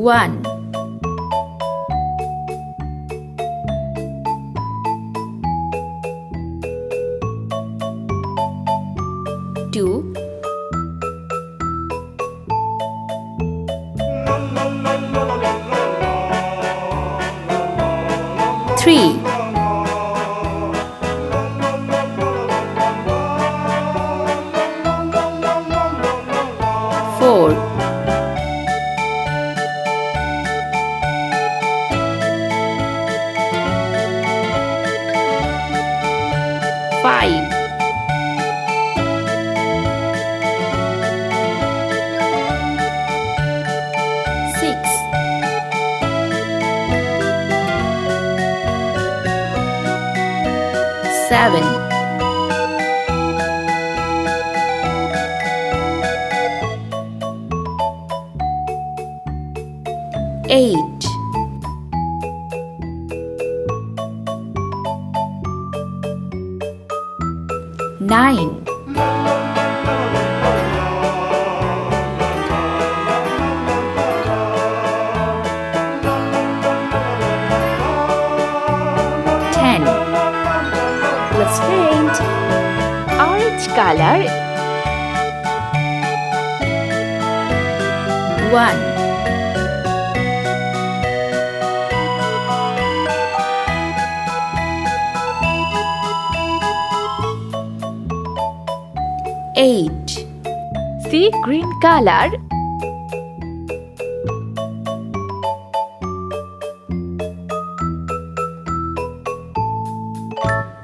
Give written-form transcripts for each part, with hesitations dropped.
1 2 3 4 5 6 7 8 9 10 Let's paint. Orange color. 1 8 See green color.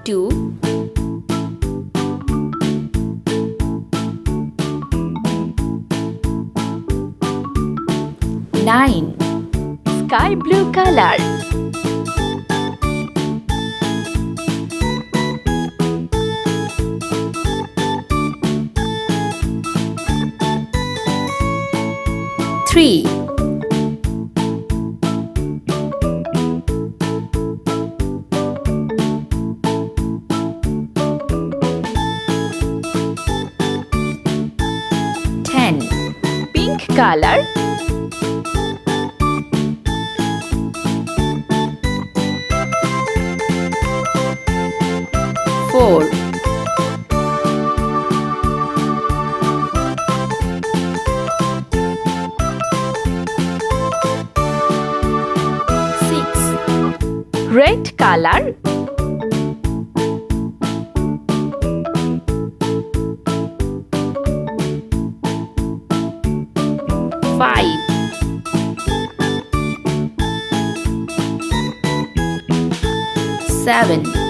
2 9 Sky blue color. 3 10 Pink color. 4 6 Red color. 5 7